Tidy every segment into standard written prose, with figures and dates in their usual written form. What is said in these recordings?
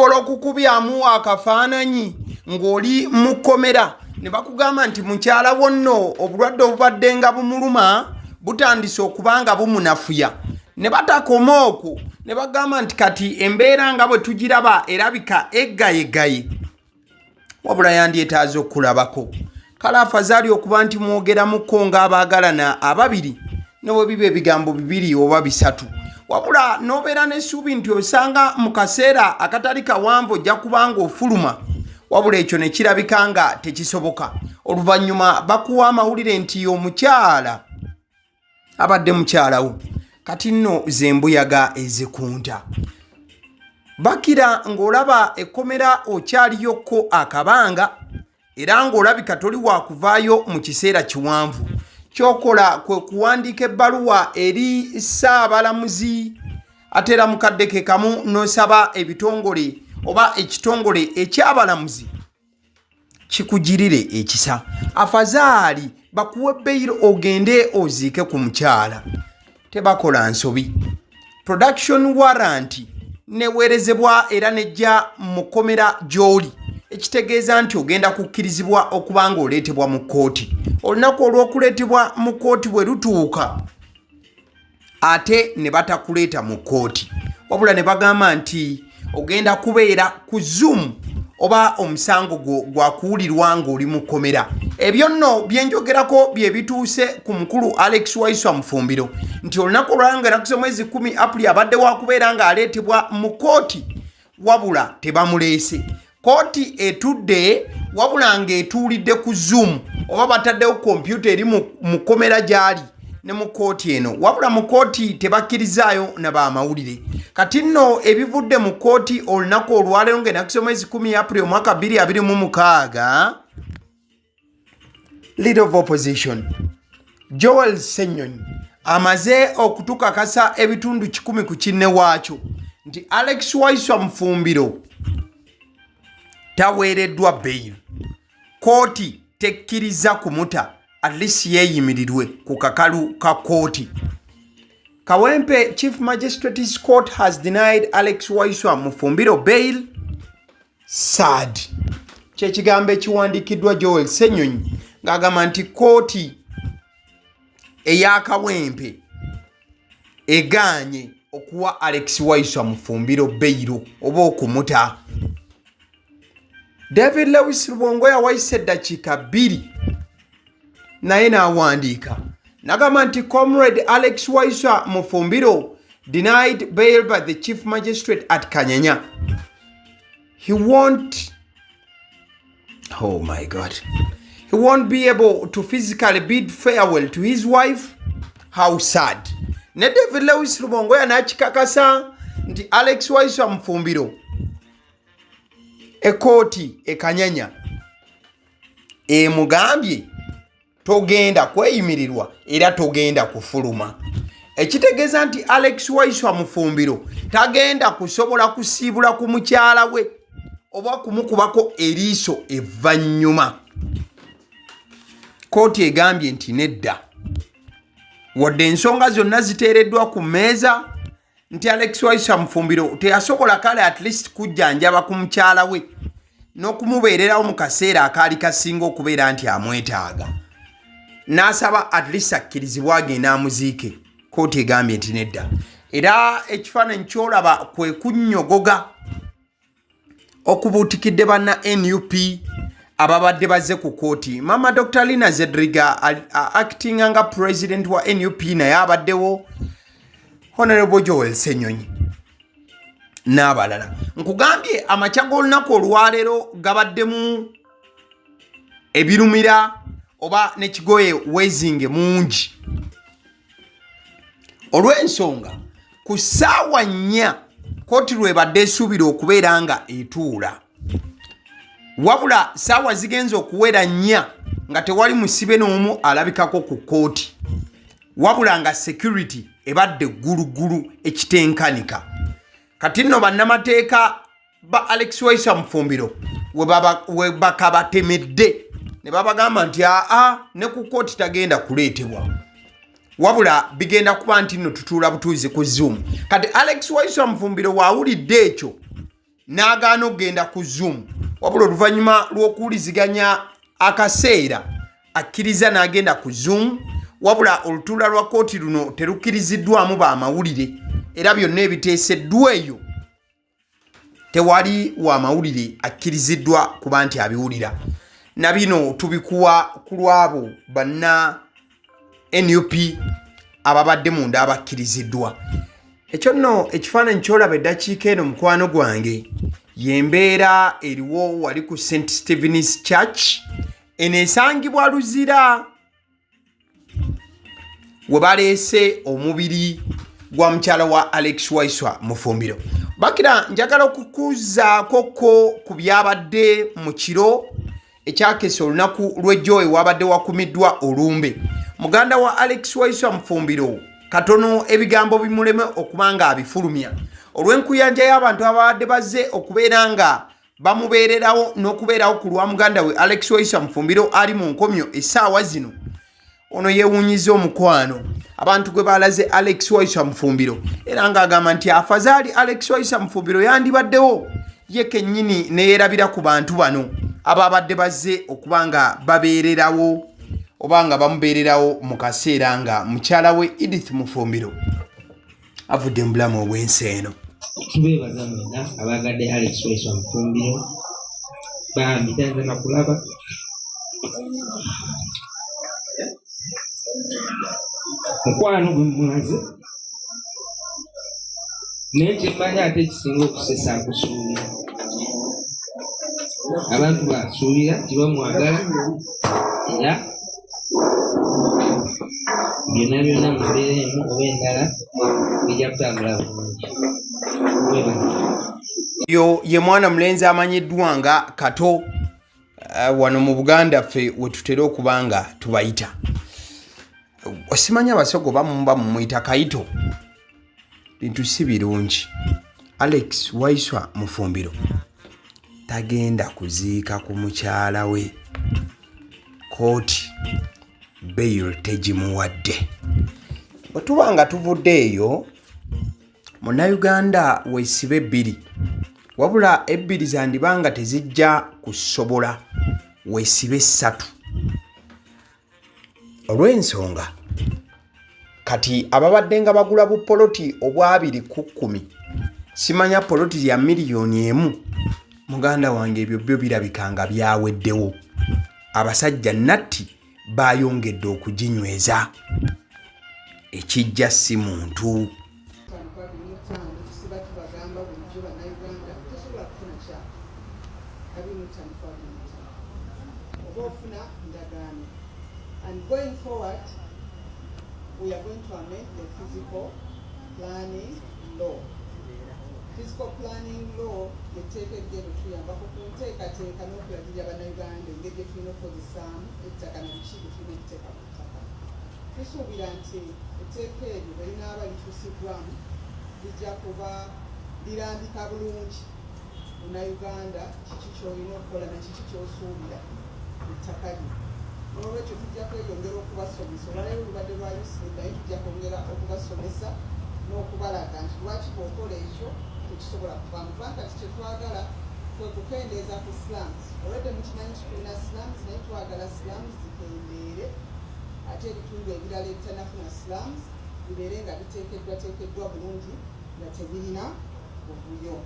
osobola okukubyamu akafaananyi ng'oli mu kkomera ne bakugamba nti mukyala wonno obulwadde obubadde nga bumuluma butandise okuba nga bumunafuya ne batakoma okwo ne bagamba nti kati embeera nga bwe tugiraba erabika eggayegaye wabula yandyetaaza okulabako kale afazaali okuba nti mwogeramuko ng'abaagalana ababiri ne bwe biba ebigambo bibiri oba bisatu wabula n'obeera n'essuubi nti osanga mu kaseera akatali kawanvu ojja kubanga ofuluma wabula ekyo ne kirabika nga tekisoboka oluvannyuma bakuwa amawulire nti omukyala abadde mukyalawo kati nno zembuyaga ezikunta bakira ng'olaba ekkomera okyaliyokko akabanga era ng'olabika toli wakuvaayo mu kiseera kiwanvu kyokola kwe kuwandiika ebbaluwa eri ssaabalamuzi ate era mukadde ke kamu n'osaba ebitongole oba ekitongole ekyabalamuzi kikugirire ekisa afazaali bakuwe beyiro ogende oziike ku mukyala tebakola nsobi production warrant neweerezebwa era nejja mu kkomera gy'oli ekitegeeza nti ogenda kukkirizibwa okuba nga oleetebwa mu kkooti olunaku olw'okuleetebwa mu kkooti bwe lutuuka ate ne batakuleeta mu kkooti wabula ne bagamba nti ogenda kubeera ku Zoom oba omusango gwakuwulirwa ng'oli mu kkomera ebyo nno byenjogerako bye bituuse ku mukulu Alex Waiswa Mufumbiro nti olunaku olwayongera ku mwezi 10 April abadde wakubeera ng'aleetebwa mu kkooti wabula tebamuleese kkooti etudde wabula ng'etuulidde ku Zoom oba bataddewo kompyuta eri mu kkomera gy'ali ne mu kkooti eno wabula mu kkooti tebakkirizaayo na baamawulire kati nno ebivudde mu kkooti olunaku olwaleero ng'enakisa omwezi 10 April omwaka 2026 Leader of Opposition Joel Ssenyonyi amaze okutukakasa ebitundu 10 ku kinne waakyo nti Alex Waiswa Mufumbiro taweereddwa bail kkooti tekkiriza kumuta at least yeeyimirirwe ku kakalu ka kkooti Kawempe Chief Magistrates Court has denied Alex Waiswa Mufumbiro bail sad kyekigambo ekiwandiikiddwa Joel Ssenyonyi ng'agamba nti kkooti eya Kawempe egaanye okuwa Alex Waiswa Mufumbiro bail oba okumuta David Lewis Rubongoya waise eddakiika 2 naye n'awandiika n'agamba nti Comrade Alex Waiswa Mufumbiro denied bail by the Chief Magistrate at Kanyanya. He won't be able to physically bid farewell to his wife. How sad. Ne David Lewis Rubongoya n'akikakasa nti Alex Waiswa Mufumbiro ekkooti ekanyanya emugambye togenda kweyimirirwa era togenda kufuluma ekitegeeza nti Alex Waiswa Mufumbiro tagenda kusobola kusiibula ku mukyala we oba kumukubako eriiso evvannyuma kkooti egambye nti nedda wadde ensonga zonna ziteereddwa ku mmeeza nti Alex Waiswa Mufumbiro teyasobola kale at least kujjanjaba ku mukyala we n'okumubeererawo mu kaseera akaali kasinga okubeera nti amwetaaga n'asaba at least akkirizibwa agenda amuziike kkooti egambye nti nedda era ekifaananyi ky'olaba kwe kunnyogoga okubuutikidde banna NUP ababadde bazze ku kkooti Mama Dr. Lina Zedriga acting nga president wa NUP naye abaddewo Honorable Joel Ssenyonyi n'abalala nkugambye amakya g'olunaku olwaleero gabaddemu ebirumira oba n'ekigoye weezinge mungi olw'ensonga ku ssaawa 4 kkooti lwebadde esuubira okubeera nga etuula wabula ssaawa zigenza okuwera 4 nga tewali musibe n'omu alabikako ku kkooti wabula nga security ebadde ggulugulu ekitenkanika kati nno bannamateeka ba Alex Waiswa Mufumbiro we bakabatemedde ne babagamba nti ne ku kkooti tagenda kuleetebwa wabula bigenda kuba nti nno tutuula butuuzi ku Zoom kati Alex Waiswa Mufumbiro waawulidde ekyo n'agaana okugenda ku Zoom wabula oluvannyuma lw'okuwuliziganya akaseera akkiriza n'agenda ku Zoom wabula olutuula lwa kooti luno terukkiriziddwamu baamawulire era byonna ebiteeseddwa eyo tewali wa mawulire akkiriziddwa kuba nti abiwulira na bino tubikuwa ku lwabo banna NUP ababadde munda abakkiriziddwa ekyo nno ekifaananyi kyolaba eddakiika eno mukwano gwange yembeera eriwo wali ku St. Stephen's Church eno esangibwa Luzira we baleese omubiri gwa mukyala wa Alex Waiswa Mufumbiro. Bakira njagala okukuzaako ku byabadde mu kiro ekyakesa olunaku lw'ejjo ewabadde wakumiddwa olumbe muganda wa Alex Waiswa Mufumbiro katono ebigambo bimuleme okuba nga abifulumya olw'enkuyanja y'abantu abadde bazze okubeera nga bamubeererawo n'okubeerawo ku lwa muganda we Alex Waiswa Mufumbiro ali mu nkomyo essaawa zino ono yeewuunyiza omukwano abantu gwe balaze Alex Waiswa Mufumbiro era ng'agamba nti afazaali Alex Waiswa Mufumbiro yandibaddewo ye kennyini neyeerabira ku bantu bano ababadde bazze okuba nga babeererawo oba nga bamubeererawo mu kaseera nga mukyala we Edith Mufumbiro avudde mu bulamu obw'ensi eno. Tubeebaza mwena abaagadde Alex Waiswa Mufumbiro bambi tanze na kulaba mukwano gwe mulaze naye kyemmanyi ate ekisinga okusesa akusuubira abantu basuubira tibamwagala era byonna byonna mu mbeera emu oba endala bijja kutambula bulungi. Yo ye mwana mulenzi amanyiddwa nga Kato wano mu Buganda ffe we tutera okuba nga tubayita osimanya abasogo bamumba mumuyita Kayito bintu si birungi. Alex Waiswa Mufumbiro tagenda kuziika ku mukyala we Kooti bail tegimuwadde bwe tuba nga tuvudde eyo Munnayuganda weesibe ebbiri wabula ebbiri zandibanga tezijja kusobola weesibe 3 olw'ensonga kati ababadde nga bagula bupoloti obwa 210 simanya poloti ya miliyoni 1 muganda wange ebyo byo birabika nga byaweddewo abasajja natti bayongedde okuginyweza ekijja si muntu. And going forward, we are going to amend the physical planning law. Physical planning law, the take a get to Yambako, take a take a look at the Uganda and get between the Sam, it's a kind of cheap if you take up. This will be until the take care of the Nava Gram, the Jakova, the Randi Kabulunch, Uganda, Chicho, you know, Kola and Chicho Subia, Takadi. Olwekyo tujja kweyongera okubasomesa olwaleero olubadde lwa UCD naye tujja kwongera okubasomesa n'okubalaga nti lwaki bw'okola ekyo tekisobola kuvaamu kubanga kati kyetwagala kwe kukendeeza ku slums olwedde mukimanyi kitulina slums naye twagala slums zikendeere ate ebitundu ebirala ebitanafuna slums bibeere nga biteekeddwa bulungi nga tebirina buvuyo.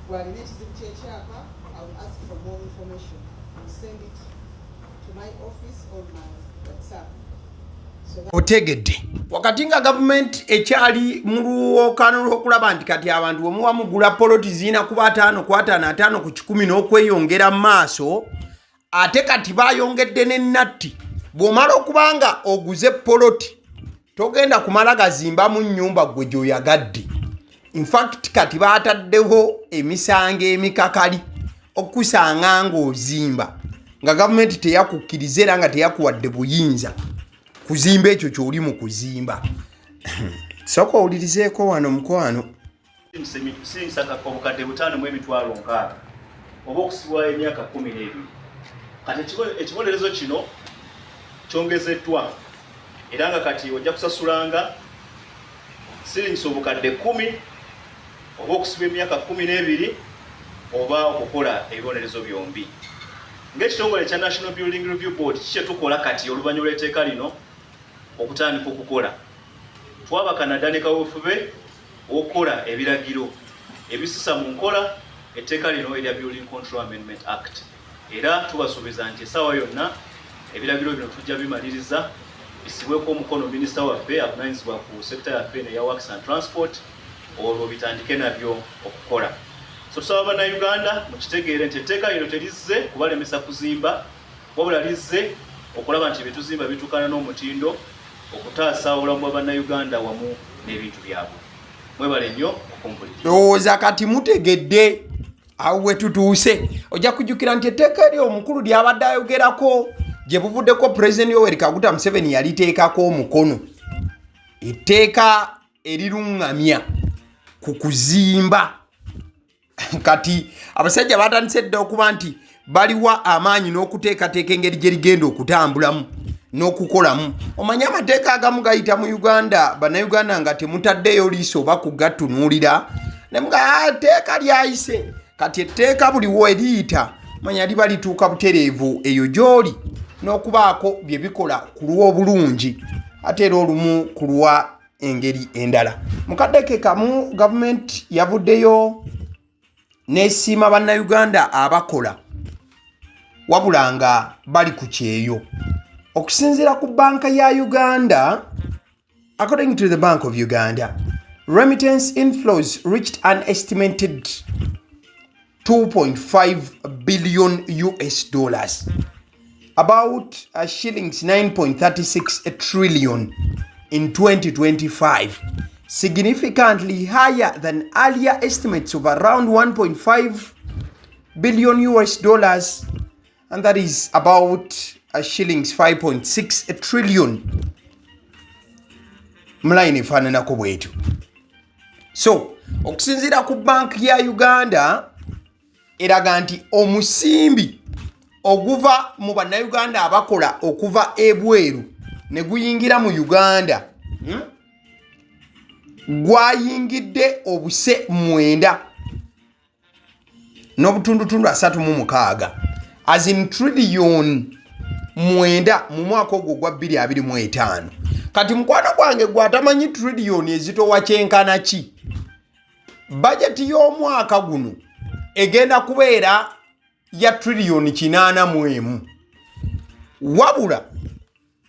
Bw'alina ekizibu ky'ekyapa I will ask for more information. I will send it to my office or my WhatsApp. Otegedde wakati nga government ekyali mu luwookano lw'okulaba nti kati abantu bwe muba mugula poloti zirina kuba 5 ku 5 ku 10 n'okweyongera mu maaso ate kati bayongedde n'ennatti bw'omala okuba nga oguze poloti togenda kumala gazimbamu nnyumba gwe gy'oyagadde. In fact kati baataddeho emisango emikakali okusanga ng'ozimba nga gavumenti teyakukkiriza era nga teyakuwadde buyinza kuzimba ekyo ky'oli mu kuzimba. Sooka owulirizeeko wano mukwano. Sinsaka obukadde 5 mu emitwalo 6 oba okusibwa emyaka 12 kati ekibonerezo kino kyongezeddwa era nga kati ojja kusasulanga siringisa obukadde 10 oba okusibwa emyaka 12 oba okukola ebibonerezo byombi. Ng'ekitongole kya National Building Review Board kye tukola kati oluvannyuma lw'etteeka lino okutandika okukola. Twabaka na ne kaweefube okukola ebiragiro ebisisa mu nkola etteeka lino erya Building Control Amendment Act. Era tubasuubiza nti essaawa yonna ebiragiro bino tujja bimaliriza bisibweko omukono minisita waffe avunaanyizibwa ku sekita yaffe eya Works and Transport olwo bitandike nabyo okukola. So tusaba bannayuganda mukitegeere nti etteeka lino terizze kubalemesa kuzimba wabula lizze okulaba nti ebituzimba bituukana n'omutindo okutaasa obulamu bwa bannayuganda wamu n'ebintu byabwe. Mwebale nnyo okumpulira. Ndowooza kati mutegedde awo we tutuuse. Ojja kujjukira nti etteeka eri omukulu lyabadde ayogerako gye buvuddeko Pulezidenti Yoweri Kaguta Museveni yaliteekako omukono. Etteeka eriruŋŋamya ku kuzimba. Kati abasajja batandise dda okuba nti baliwa amaanyi n'okuteekateeka engeri gye ligenda okutambulamu n'okukolamu. Omanyi amateeka agamu gayita mu Uganda bannayuganda nga temutaddeyo liiso oba kugatunuulira ne muga tteeka lyayise. Kati etteeka buli weriyita manya liba lituuka butereevu eyo gy'oli n'okubaako bye bikola ku lw'obulungi ate era olumu ku lwa engeri endala. Mu kaddeke kamu gavumenti yavuddeyo n'esiima bannayuganda abakola wabula nga bali ku kyeyo. Okusinziira ku banka ya Uganda, according to the Bank of Uganda, remittance inflows reached an estimated $2.5 billion US, about shillings 9.36 trillion in 2025, significantly higher than earlier estimates of around $1.5 billion US, and that is about shillings 5.6 trillion. Mulaini efaananako bwetu. So okusinziira ku banki ya Uganda eraga nti omusimbi oguva mu bannayuganda abakola okuva ebweru ne guyingira mu Uganda gwayingidde obuse 9 n'obutundutundu 36 as in trillion 9 mu mwaka ogwo gwa 2025. Kati mukwano gwange gwatamanyi trillion ezitowa kyenkana ki. Budget y'omwaka guno egenda kubeera ya trillion 81. Wabula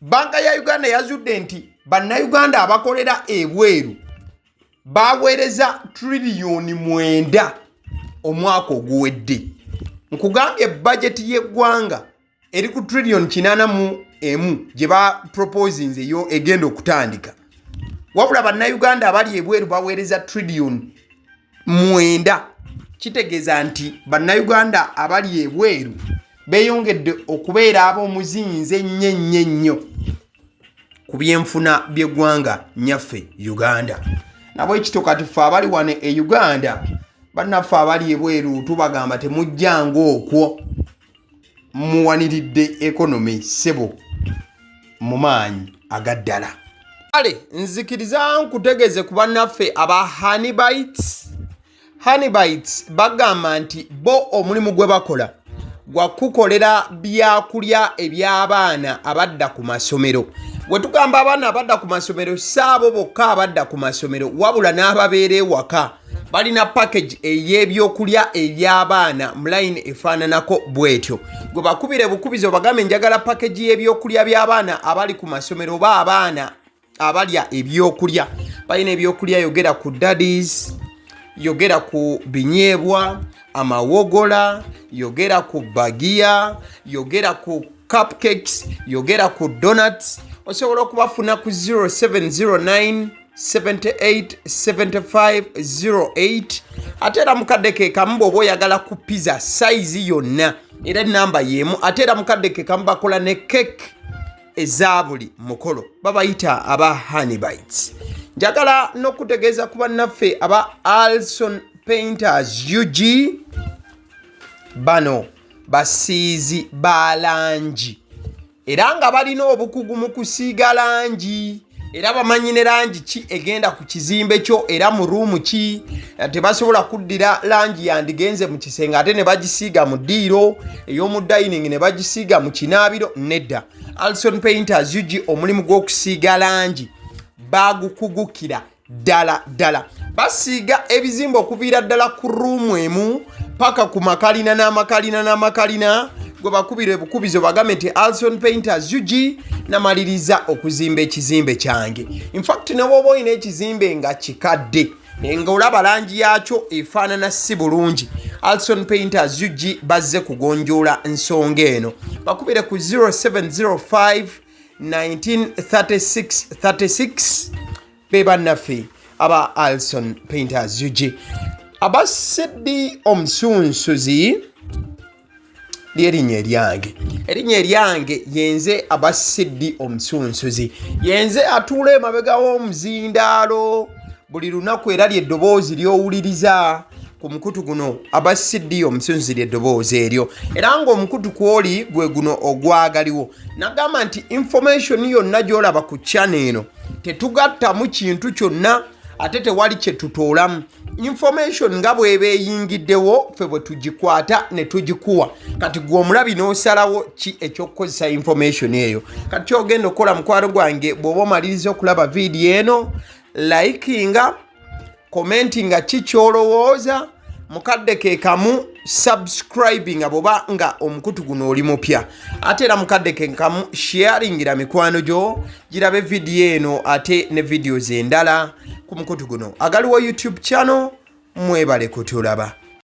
banka ya Uganda yazudde nti bannayuganda abakolera ebweru baweereza trillion 9 omwaka oguwedde. Nkugambye budget y'eggwanga eri ku trillion 81 gye ba proposing eyo egenda okutandika. Wabula bannayuganda abali ebweru baweereza trillion 9. Kitegeeza nti bannayuganda abali ebweru beeyongedde okubeera ab'omuzinze nnyo ku byenfuna by'eggwanga nyaffe Uganda. Nabo ekito kati ffe abali wano e Uganda bannaffe abali ebweru tubagamba temujjanga okwo muwaniridde economy sebo mu maanyi agaddala. Kale nzikiriza nkutegeeze ku bannaffe aba Honeybites bagamba nti bo omulimu gwe bakola gwa kukolera byakulya eby'abaana abadda ku masomero. Bwe tugamba abaana abadda ku masomero saabo bokka abadda ku masomero wabula n'ababeera ewaka balina package ey'ebyokulya eby'abaana mu line efaananako bwetyo. Gwe bakubire bukubizi obagambe njagala package y'ebyokulya by'abaana abali ku masomero oba abaana abalya ebyokulya. Balina ebyokulya yogera ku daddies, yogera ku binyeebwa, amawogola, yogera ku bagiya, yogera ku cupcakes, yogera ku donuts. Osobola okubafuna ku 0709 787508. Ate era mukadde ke kamu bw'oba oyagala ku pizza size yonna era namba y'emu. Ate era mukadde ke kamu bakola ne cake eza buli mukolo babayita aba Honeybites. Njagala n'okutegeeza ku bannaffe aba Alson Painters UG, bano basiizi ba langi era nga balina obukugu mu kusiiga langi. era bamanyi ne langi ki egenda ku kizimbe kyo era mu ruumu ki. Tebasobola kuddira langi yandigenze mu kisenge ate ne bagisiiga mu ddiiro ey'omu dining ne bagisiiga mu kinaabiro. Nedda, Alson Painters UG omulimu gw'okusiiga langi bagukugukira ddala. Basiiga ebizimbe okuviira ddala ku ruumu emu paka ku makalina n'amakalina gwe bakubira ebukubizo bagambe nti Alson Painters UG namaliriza okuzimba ekizimbe kyange. In fact ne bw'oba olina ekizimbe nga kikadde nga olaba langi yaakyo efaanana si bulungi, Alson Painters UG bazze kugonjoola ensonga eno. Bakubire ku 0705 1936 be bannaffe aba Alson Painters UG. Aba Sedi Omusunsuzi lyerinnya eryange yenze aba Sedi Omusunsuzi, yenze atuula emabega w'omuzindaalo buli lunaku era ly'eddoboozi ly'owuliriza ku mukutu guno. Aba Sedi Omusunsuzi ly'eddoboozi eryo era ng'omukutu kwoli gwe guno ogwagaliwo. Nagamba nti information yonna gy'olaba ku channel eno tetugattamu kintu kyonna ate tewali kye tutoolamu. Information nga bw'eba eyingiddewo ffe bwe tugikwata ne tugikuwa. Kati gwe omulabi n'osalawo ki eky'okukozesa information eyo. Kati ky'ogenda okukola mukwano gwange bw'oba omaliriza okulaba vidiyo eno, likinga, commentinga ki ky'olowooza, mukadde ke kamu subscribinga bw'oba nga omukutu guno oli mupya, ate era mukadde ke kamu sharingira mikwano gyo girabe vidiyo eno ate ne videos endala ku mukutu guno. Agaliwo YouTube channel, mwebale kutulaba.